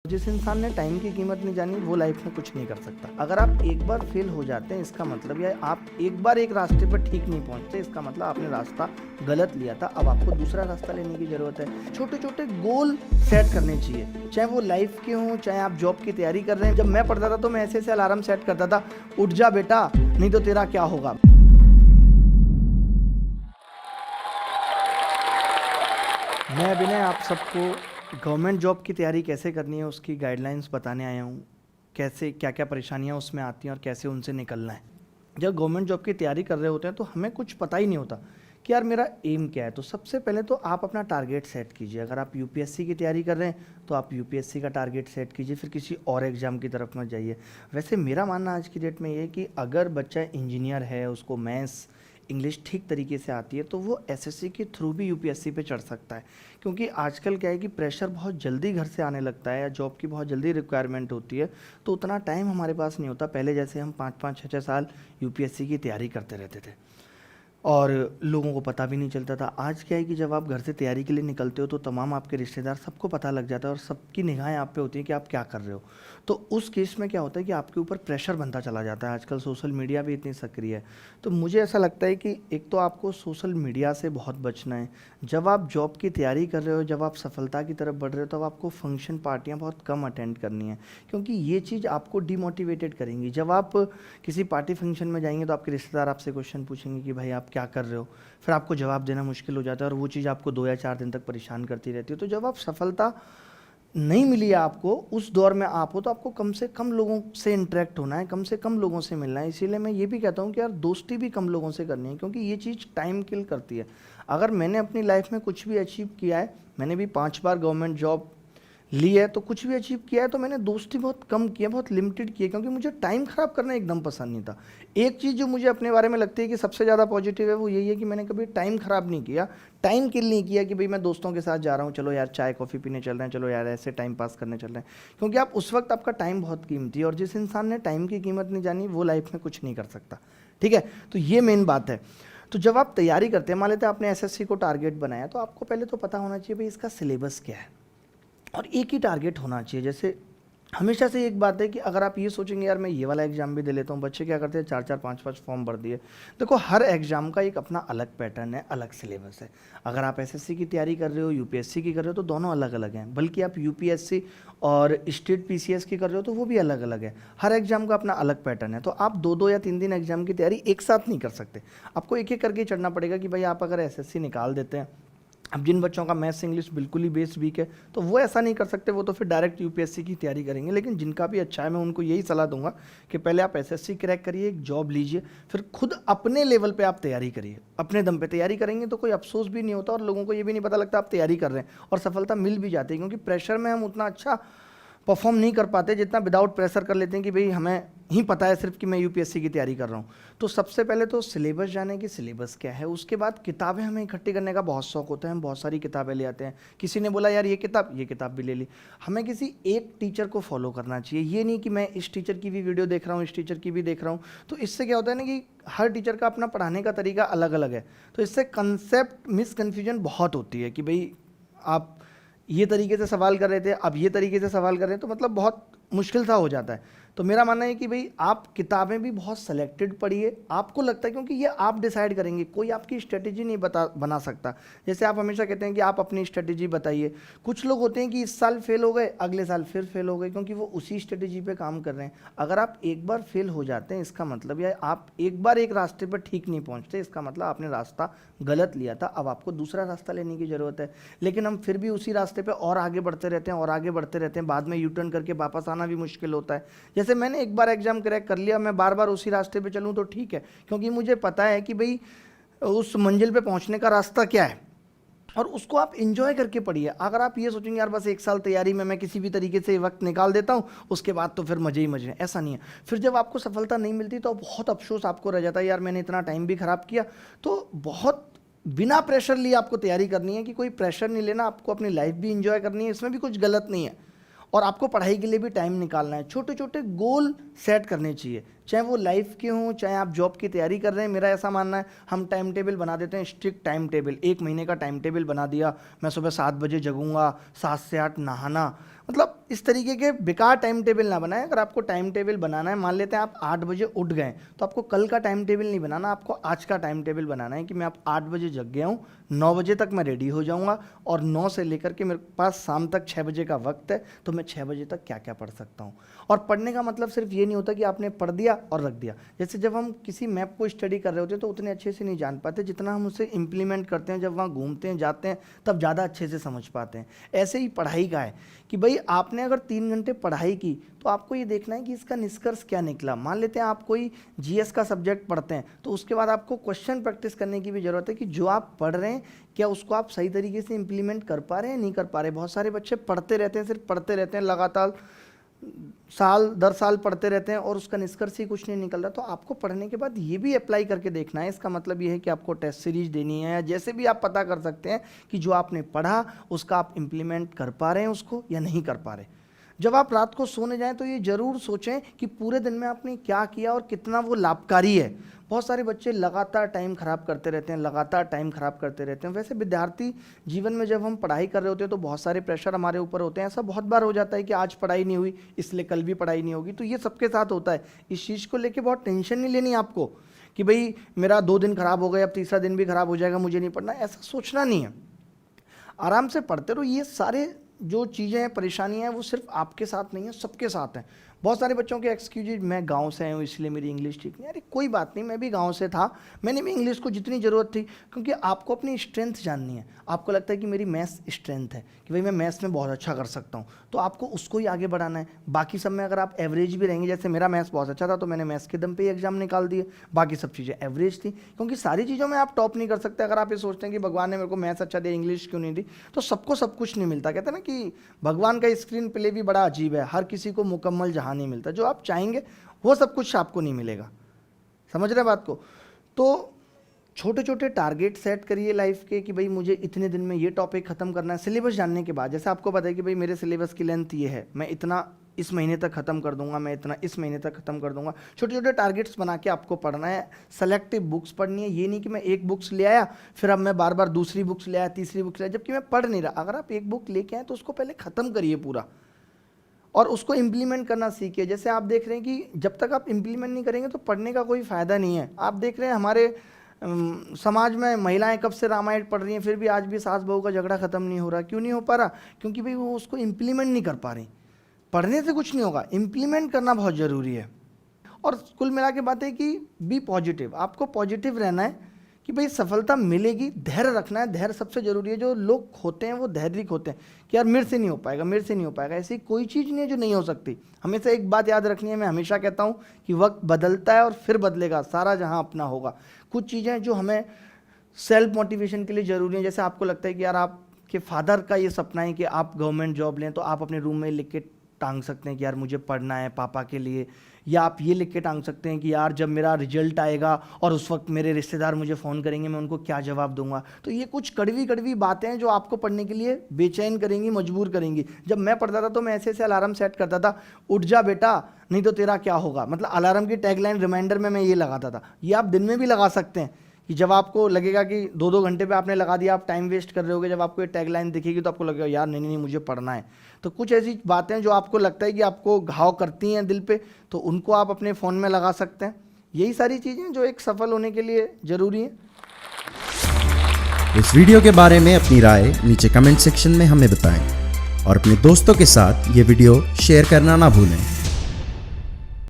जिस इंसान ने टाइम की कीमत नहीं जानी वो लाइफ में कुछ नहीं कर सकता। अगर आप एक बार फेल हो जाते हैं इसका मतलब, या आप एक बार एक रास्ते पर ठीक नहीं पहुंचते इसका मतलब आपने रास्ता गलत लिया था। अब आपको दूसरा रास्ता लेने की जरूरत है। छोटे छोटे गोल सेट करने चाहिए, चाहे वो लाइफ के हों, चाहे आप जॉब की तैयारी कर रहे हैं। जब मैं पढ़ता था तो मैं ऐसे अलार्म सेट करता था, उठ जा बेटा नहीं तो तेरा क्या होगा। मैं अभिनय आप सबको गवर्नमेंट जॉब की तैयारी कैसे करनी है उसकी गाइडलाइंस बताने आया हूँ। कैसे क्या क्या परेशानियाँ उसमें आती हैं और कैसे उनसे निकलना है। जब गवर्नमेंट जॉब की तैयारी कर रहे होते हैं तो हमें कुछ पता ही नहीं होता कि यार मेरा एम क्या है। तो सबसे पहले तो आप अपना टारगेट सेट कीजिए। अगर आप यूपीएससी की तैयारी कर रहे हैं तो आप यूपीएससी का टारगेट सेट कीजिए, फिर किसी और एग्ज़ाम की तरफ मत जाइए। वैसे मेरा मानना आज की डेट में ये है कि अगर बच्चा इंजीनियर है, उसको मैथ्स इंग्लिश ठीक तरीके से आती है, तो वो एसएससी के थ्रू भी यूपीएससी पे चढ़ सकता है। क्योंकि आजकल क्या है कि प्रेशर बहुत जल्दी घर से आने लगता है या जॉब की बहुत जल्दी रिक्वायरमेंट होती है, तो उतना टाइम हमारे पास नहीं होता। पहले जैसे हम 5-5 6-6 साल यूपीएससी की तैयारी करते रहते थे और लोगों को पता भी नहीं चलता था। आज क्या है कि जब आप घर से तैयारी के लिए निकलते हो तो तमाम आपके रिश्तेदार, सबको पता लग जाता है और सबकी निगाहें आप पे होती हैं कि आप क्या कर रहे हो। तो उस केस में क्या होता है कि आपके ऊपर प्रेशर बनता चला जाता है। आजकल सोशल मीडिया भी इतनी सक्रिय है, तो मुझे ऐसा लगता है कि एक तो आपको सोशल मीडिया से बहुत बचना है। जब आप जॉब की तैयारी कर रहे हो, जब आप सफलता की तरफ बढ़ रहे हो, तब आपको फंक्शन पार्टियाँ बहुत कम अटेंड करनी है, क्योंकि ये चीज़ आपको डिमोटिवेटेड करेंगी। जब आप किसी पार्टी फंक्शन में जाएंगे तो आपके रिश्तेदार आपसे क्वेश्चन पूछेंगे कि भाई आप क्या कर रहे हो, फिर आपको जवाब देना मुश्किल हो जाता है और वो चीज़ आपको 2 या 4 दिन तक परेशान करती रहती है। तो जब आप सफलता नहीं मिली है आपको, उस दौर में आप हो, तो आपको कम से कम लोगों से इंटरेक्ट होना है, कम से कम लोगों से मिलना है। इसीलिए मैं ये भी कहता हूँ कि यार दोस्ती भी कम लोगों से करनी है, क्योंकि ये चीज़ टाइम किल करती है। अगर मैंने अपनी लाइफ में कुछ भी अचीव किया है, मैंने भी 5 बार गवर्नमेंट जॉब ली है, तो कुछ भी अचीव किया है तो मैंने दोस्ती बहुत कम की है, बहुत लिमिटेड की है, क्योंकि मुझे टाइम ख़राब करना एकदम पसंद नहीं था। एक चीज़ जो मुझे अपने बारे में लगती है कि सबसे ज़्यादा पॉजिटिव है वो यही है कि मैंने कभी टाइम ख़राब नहीं किया, टाइम किल नहीं किया कि भाई मैं दोस्तों के साथ जा रहा हूँ, चलो यार चाय कॉफ़ी पीने चल रहे हैं, चलो यार ऐसे टाइम पास करने चल रहे हैं। क्योंकि आप उस वक्त, आपका टाइम बहुत कीमती है और जिस इंसान ने टाइम की कीमत नहीं जानी वो लाइफ में कुछ नहीं कर सकता। ठीक है, तो ये मेन बात है। तो जब आप तैयारी करते हैं, मान लेते हैं आपने एसएससी को टारगेट बनाया, तो आपको पहले तो पता होना चाहिए भाई इसका सिलेबस क्या है और एक ही टारगेट होना चाहिए। जैसे हमेशा से एक बात है कि अगर आप ये सोचेंगे यार मैं ये वाला एग्जाम भी दे लेता हूँ, बच्चे क्या करते हैं 4-4 5-5 फॉर्म भर दिए। देखो हर एग्जाम का एक अपना अलग पैटर्न है, अलग सिलेबस है। अगर आप एसएससी की तैयारी कर रहे हो, यूपीएससी की कर रहे हो, तो दोनों अलग अलग हैं। बल्कि आप यूपीएससी और स्टेट पीसीएस की कर रहे हो तो वो भी अलग अलग है। हर एग्जाम का अपना अलग पैटर्न है। तो आप 2-2 या 3 दिन एग्जाम की तैयारी एक साथ नहीं कर सकते, आपको एक एक करके चढ़ना पड़ेगा। कि भाई आप अगर एसएससी निकाल देते हैं, अब जिन बच्चों का मैथ्स इंग्लिश बिल्कुल ही बेस वीक है तो वो ऐसा नहीं कर सकते, वो तो फिर डायरेक्ट यूपीएससी की तैयारी करेंगे। लेकिन जिनका भी अच्छा है, मैं उनको यही सलाह दूंगा कि पहले आप एसएससी क्रैक करिए, एक जॉब लीजिए, फिर खुद अपने लेवल पे आप तैयारी करिए। अपने दम पे तैयारी करेंगे तो कोई अफसोस भी नहीं होता और लोगों को ये भी नहीं पता लगता आप तैयारी कर रहे हैं, और सफलता मिल भी जाती है। क्योंकि प्रेशर में हम उतना अच्छा परफॉर्म नहीं कर पाते जितना विदाउट प्रेशर कर लेते हैं कि भाई हमें ही पता है सिर्फ कि मैं यूपीएससी की तैयारी कर रहा हूँ। तो सबसे पहले तो सिलेबस जाने कि सिलेबस क्या है। उसके बाद किताबें हमें इकट्ठी करने का बहुत शौक होता है, हम बहुत सारी किताबें ले आते हैं। किसी ने बोला यार ये किताब भी ले ली। हमें किसी एक टीचर को फॉलो करना चाहिए, ये नहीं कि मैं इस टीचर की भी वीडियो देख रहा हूँ, इस टीचर की भी देख रहा हूँ। तो इससे क्या होता है ना कि हर टीचर का अपना पढ़ाने का तरीका अलग अलग है, तो इससे कंसेप्ट मिसकन्फ्यूजन बहुत होती है कि भाई आप ये तरीके से सवाल कर रहे थे, अब ये तरीके से सवाल कर रहे हैं, तो मतलब बहुत मुश्किल सा हो जाता है। तो मेरा मानना है कि भाई आप किताबें भी बहुत सेलेक्टेड पढ़िए। आपको लगता है, क्योंकि ये आप डिसाइड करेंगे, कोई आपकी स्ट्रेटेजी नहीं बना सकता। जैसे आप हमेशा कहते हैं कि आप अपनी स्ट्रेटेजी बताइए, कुछ लोग होते हैं कि इस साल फेल हो गए, अगले साल फिर फेल हो गए, क्योंकि वो उसी स्ट्रेटेजी पे काम कर रहे हैं। अगर आप एक बार फेल हो जाते हैं इसका मतलब, या आप एक बार एक रास्ते पर ठीक नहीं पहुँचते इसका मतलब आपने रास्ता गलत लिया था। अब आपको दूसरा रास्ता लेने की ज़रूरत है। लेकिन हम फिर भी उसी रास्ते पे और आगे बढ़ते रहते हैं और आगे बढ़ते रहते हैं, बाद में यू टर्न करके वापस आना भी मुश्किल होता है। जैसे मैंने एक बार एग्जाम क्रैक कर लिया, मैं बार बार उसी रास्ते पे चलूँ तो ठीक है, क्योंकि मुझे पता है कि भाई उस मंजिल पे पहुंचने का रास्ता क्या है, और उसको आप इंजॉय करके पढ़िए। अगर आप ये सोचेंगे यार बस एक साल तैयारी में मैं किसी भी तरीके से वक्त निकाल देता हूँ, उसके बाद तो फिर मजे ही मजे हैं, ऐसा नहीं है। फिर जब आपको सफलता नहीं मिलती तो बहुत अफसोस आपको रह जाता है, यार मैंने इतना टाइम भी खराब किया। तो बहुत बिना प्रेशर लिए आपको तैयारी करनी है, कि कोई प्रेशर नहीं लेना, आपको अपनी लाइफ भी इंजॉय करनी है, इसमें भी कुछ गलत नहीं है। और आपको पढ़ाई के लिए भी टाइम निकालना है। छोटे छोटे गोल सेट करने चाहिए, चाहे वो लाइफ के हों, चाहे आप जॉब की तैयारी कर रहे हैं। मेरा ऐसा मानना है, हम टाइम टेबल बना देते हैं, स्ट्रिक्ट टाइम टेबल, 1 महीने का टाइम टेबल बना दिया, मैं सुबह 7 बजे जगूंगा, 7 से 8 नहाना, मतलब इस तरीके के बेकार टाइम टेबल ना बनाएं। अगर आपको टाइम टेबल बनाना है, मान लेते हैं आप 8 बजे उठ गए, तो आपको कल का टाइम टेबल नहीं बनाना, आपको आज का टाइम टेबल बनाना है कि मैं आप 8 बजे जग गया हूँ, 9 बजे तक मैं रेडी हो जाऊँगा और 9 से लेकर के मेरे पास शाम तक 6 बजे का वक्त है, तो मैं 6 बजे तक क्या क्या पढ़ सकता हूँ। और पढ़ने का मतलब सिर्फ ये नहीं होता कि आपने पढ़ दिया और रख दिया। जैसे जब हम किसी मैप को स्टडी कर रहे होते हैं तो उतने अच्छे से नहीं जान पाते, जितना हम उसे इम्प्लीमेंट करते हैं, जब वहाँ घूमते हैं, जाते हैं, तब ज़्यादा अच्छे से समझ पाते हैं। ऐसे ही पढ़ाई का है कि भाई आपने अगर 3 घंटे पढ़ाई की तो आपको ये देखना है कि इसका निष्कर्ष क्या निकला। मान लेते हैं आप कोई जीएस का सब्जेक्ट पढ़ते हैं, तो उसके बाद आपको क्वेश्चन प्रैक्टिस करने की भी ज़रूरत है कि जो आप पढ़ रहे हैं क्या उसको आप सही तरीके से इम्प्लीमेंट कर पा रहे हैं, नहीं कर पा रहे। बहुत सारे बच्चे पढ़ते रहते हैं, सिर्फ पढ़ते रहते हैं, लगातार साल दर साल पढ़ते रहते हैं और उसका निष्कर्ष ही कुछ नहीं निकल रहा। तो आपको पढ़ने के बाद ये भी अप्लाई करके देखना है। इसका मतलब ये है कि आपको टेस्ट सीरीज देनी है, जैसे भी आप पता कर सकते हैं कि जो आपने पढ़ा उसका आप इम्प्लीमेंट कर पा रहे हैं उसको या नहीं कर पा रहे। जब आप रात को सोने जाएं तो ये ज़रूर सोचें कि पूरे दिन में आपने क्या किया और कितना वो लाभकारी है। बहुत सारे बच्चे लगातार टाइम ख़राब करते रहते हैं, लगातार टाइम ख़राब करते रहते हैं। वैसे विद्यार्थी जीवन में जब हम पढ़ाई कर रहे होते हैं तो बहुत सारे प्रेशर हमारे ऊपर होते हैं। ऐसा बहुत बार हो जाता है कि आज पढ़ाई नहीं हुई इसलिए कल भी पढ़ाई नहीं होगी, तो ये सबके साथ होता है। इस चीज़ को लेकर बहुत टेंशन नहीं लेनी आपको कि भाई मेरा 2 दिन खराब हो गए, अब तीसरा दिन भी खराब हो जाएगा, मुझे नहीं पढ़ना, ऐसा सोचना नहीं है। आराम से पढ़ते रहो। ये सारे जो चीज़ें हैं, परेशानियाँ हैं, वो सिर्फ आपके साथ नहीं है, सबके साथ हैं। बहुत सारे बच्चों के एक्सक्यूज, मैं गांव से आया हूँ इसलिए मेरी इंग्लिश ठीक नहीं। अरे कोई बात नहीं, मैं भी गांव से था, मैंने भी इंग्लिश को जितनी ज़रूरत थी, क्योंकि आपको अपनी स्ट्रेंथ जाननी है। आपको लगता है कि मेरी मैथ्स स्ट्रेंथ है कि भाई मैं मैथ्स में बहुत अच्छा कर सकता हूँ, तो आपको उसको ही आगे बढ़ाना है। बाकी सब में अगर आप एवरेज भी रहेंगे, जैसे मेरा मैथ्स बहुत अच्छा था तो मैंने मैथ्स के दम पे ही एग्जाम निकाल दिए, बाकी सब चीज़ें एवरेज थी। क्योंकि सारी चीज़ों में आप टॉप नहीं कर सकते। अगर आप ये सोचते हैं कि भगवान ने मेरे को मैथ्स अच्छा दिया, इंग्लिश क्यों नहीं दी, तो सबको सब कुछ नहीं मिलता। कहते हैं ना कि भगवान का स्क्रीन प्ले भी बड़ा अजीब है, हर किसी को मुकम्मल जहाँ नहीं मिलता। जो आप चाहेंगे वो सब कुछ आपको नहीं मिलेगा। समझ रहे बात को? तो छोटे छोटे टारगेट सेट करिए लाइफ के कि भाई मुझे इतने दिन में ये टॉपिक खत्म करना है। सिलेबस जानने के बाद, जैसे आपको पता है कि भाई मेरे सिलेबस की लेंथ ये है, मैं इतना इस महीने तक ख़त्म कर दूंगा, मैं इतना इस महीने तक ख़त्म कर दूंगा। छोटे छोटे टारगेट्स बना के आपको पढ़ना है। सेलेक्टिव बुक्स पढ़नी है। ये नहीं कि मैं एक बुक्स ले आया फिर अब मैं बार बार दूसरी बुक्स ले आया, तीसरी बुक्स ले आया, जबकि मैं पढ़ नहीं रहा। अगर आप एक बुक लेके आए तो उसको पहले ख़त्म करिए पूरा और उसको इम्प्लीमेंट करना सीखिए। जैसे आप देख रहे हैं कि जब तक आप इम्प्लीमेंट नहीं करेंगे तो पढ़ने का कोई फ़ायदा नहीं है। आप देख रहे हैं हमारे समाज में महिलाएं कब से रामायण पढ़ रही हैं, फिर भी आज भी सास बहू का झगड़ा ख़त्म नहीं हो रहा। क्यों नहीं हो पा रहा? क्योंकि भाई वो उसको इम्प्लीमेंट नहीं कर पा रही। पढ़ने से कुछ नहीं होगा, इम्प्लीमेंट करना बहुत ज़रूरी है। और कुल मिला के बात है कि बी पॉजिटिव, आपको पॉजिटिव रहना है कि भाई सफलता मिलेगी। धैर्य रखना है, धैर्य सबसे जरूरी है। जो लोग होते हैं वो धैर्य होते हैं कि यार मेरे से नहीं हो पाएगा, मेरे से नहीं हो पाएगा। ऐसी कोई चीज़ नहीं है जो नहीं हो सकती। हमेशा एक बात याद रखनी है, मैं हमेशा कहता हूँ कि वक्त बदलता है और फिर बदलेगा, सारा जहाँ अपना होगा। कुछ चीज़ें जो हमें सेल्फ मोटिवेशन के लिए ज़रूरी है, जैसे आपको लगता है कि यार आपके फादर का ये सपना है कि आप गवर्नमेंट जॉब लें, तो आप अपने रूम में लिख के टांग सकते हैं कि यार मुझे पढ़ना है पापा के लिए। या आप ये लिख के टांग सकते हैं कि यार जब मेरा रिजल्ट आएगा और उस वक्त मेरे रिश्तेदार मुझे फ़ोन करेंगे, मैं उनको क्या जवाब दूंगा। तो ये कुछ कड़वी कड़वी बातें हैं जो आपको पढ़ने के लिए बेचैन करेंगी, मजबूर करेंगी। जब मैं पढ़ता था तो मैं ऐसे ऐसे अलार्म सेट करता था, उठ जा बेटा नहीं तो तेरा क्या होगा। मतलब अलार्म की टैगलाइन रिमाइंडर में मैं ये लगाता था। ये आप दिन में भी लगा सकते हैं कि जब आपको लगेगा कि 2-2 घंटे पे आपने लगा दिया, आप टाइम वेस्ट कर रहे होगे, जब आपको ये टैगलाइन दिखेगी तो आपको लगेगा यार नहीं नहीं मुझे पढ़ना है। तो कुछ ऐसी बातें जो आपको लगता है कि आपको घाव करती हैं दिल पे, तो उनको आप अपने फ़ोन में लगा सकते हैं। यही सारी चीज़ें जो एक सफल होने के लिए ज़रूरी हैं। इस वीडियो के बारे में अपनी राय नीचे कमेंट सेक्शन में हमें बताएं और अपने दोस्तों के साथ ये वीडियो शेयर करना ना भूलें।